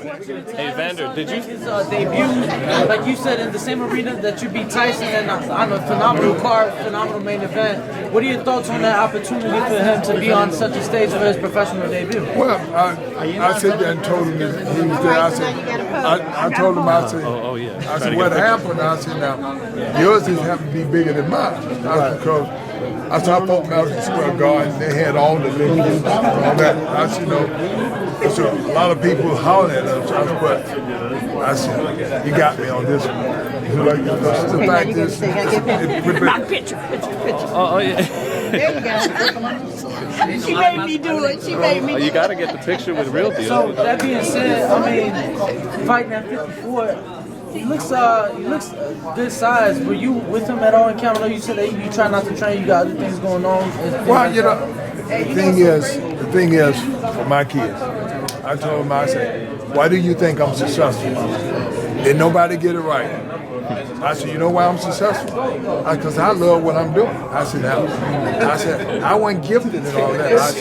Hey, Evander, did you? His debut, like you said, in the same arena that you beat Tyson and on a phenomenal card, phenomenal main event. What are your thoughts on that opportunity for him to be on such a stage for his professional debut? Well, I said that and told him that he was there. I said, I told him, I said, I said, what happened? I said, now, yours just happened to be bigger than mine. Because I said, I fought Madison Square Garden, they had all the Olympians and all that. I said, so a lot of people hollering at us. I said, you got me on this one. The fact is, Picture. Oh, yeah. There you go. She made me do it. She made me. You got to get the picture with real deal. So that being said, I mean, fighting at 54. He looks good size. Were you with him at all in camp? I know you said that you try not to train. You got other things going on. Well, you know, the thing is, for my kids, I told them, I said, why do you think I'm successful? Did nobody get it right? I said, you know why I'm successful? Because I love what I'm doing. I said, I wasn't gifted and all that. I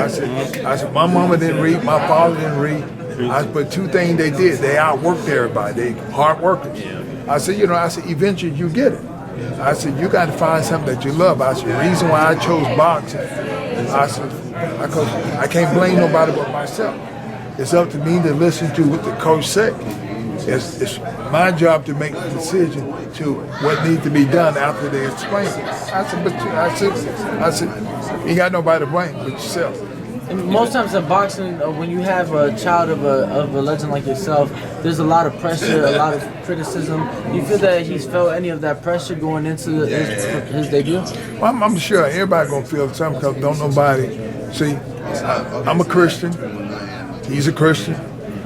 said, I said, my mama didn't read, my father didn't read. But two things they did, they outworked everybody. They hard workers. I said, eventually you get it. I said, you got to find something that you love. I said, the reason why I chose boxing, I said, because I can't blame nobody but myself. It's up to me to listen to what the coach said. It's my job to make the decision to what needs to be done after they explain it. I said, you ain't got nobody to blame but yourself. And most times in boxing, when you have a child of a legend like yourself, there's a lot of pressure, a lot of criticism. Do you feel that he's felt any of that pressure going into his debut? Well, I'm sure everybody gonna feel something because don't nobody see. I'm a Christian. He's a Christian,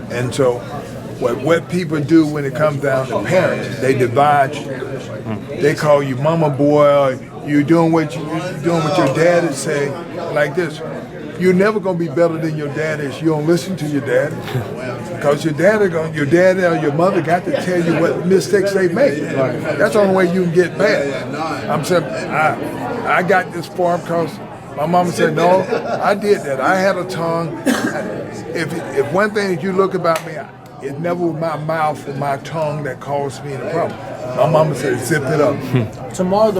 and so what people do when it comes down to parents, they divide you. They call you mama boy. Or you doing what your daddy say like this. You're never gonna be better than your daddy if you don't listen to your daddy, because your daddy or your mother got to tell you what mistakes they make. That's the only way you can get bad. I'm saying I got this far because my mama said no. I did that. I had a tongue. If one thing that you look about me, it never was my mouth or my tongue that caused me the problem. My mama said, zip it up. Tomorrow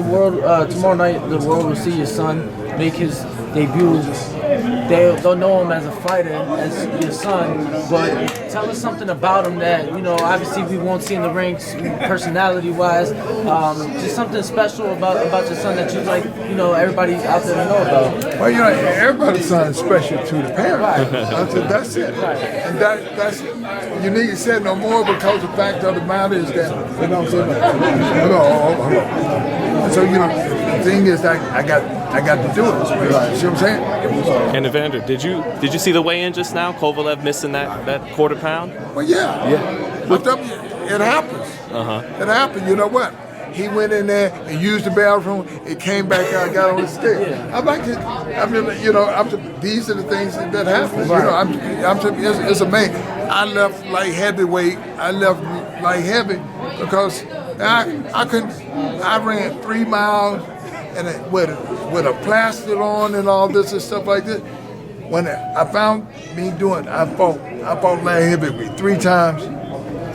night, the world will see your son make his debut. They'll know him as a fighter, as your son, but tell us something about him that, obviously we won't see in the rings personality-wise. Just something special about your son that you'd like, everybody out there to know about. Well, everybody's son is special to the parents. Right. That's it. Right. And that's you need to say no more because the fact of the matter is that, hold on. So, the thing is that I got to do it. You see what I'm saying? And Evander, did you see the weigh-in just now? Kovalev missing that quarter pound? Well, yeah. But it happens. It happened. You know what? He went in there and used the bathroom. It came back out, got on the stick. These are the things that happen. It's amazing. I left light heavyweight. I left light heavy because I couldn't. I ran 3 miles and with a plaster on and all this and stuff like this. When I found me doing, I fought light heavyweight 3 times,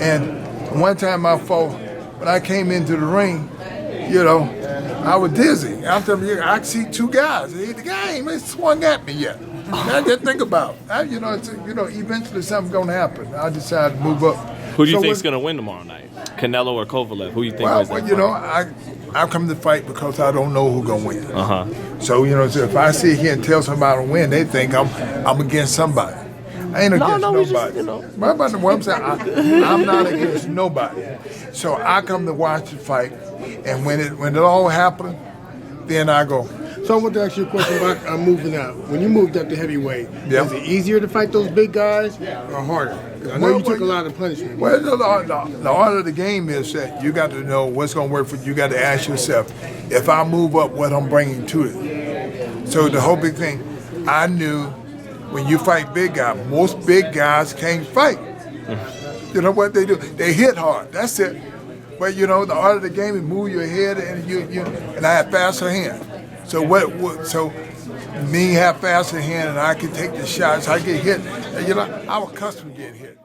and one time I fought. When I came into the ring, I was dizzy. I'm telling you, I see 2 guys. The guy ain't even swung at me yet. I didn't think about it. Eventually something's gonna happen. I decided to move up. Who do you think's gonna win tomorrow night? Canelo or Kovalev? Who you think wins that fight? I come to fight because I don't know who's gonna win. So so if I sit here and tell somebody to win, they think I'm against somebody. I ain't against nobody. What I'm saying, I'm not against nobody. So I come to watch the fight, and when it all happens, then I go. So I want to ask you a question about moving up. When you moved up to heavyweight, is it easier to fight those big guys or harder? Because I know you took a lot of punishment. Well, the art of the game is that you got to know what's going to work for you. You got to ask yourself, if I move up, what I'm bringing to it. So the whole big thing, I knew when you fight big guys, most big guys can't fight. You know what they do? They hit hard. That's it. But the art of the game is move your head, and I have faster hands. So so me have faster hand, and I can take the shots. I get hit. I was accustomed to getting hit.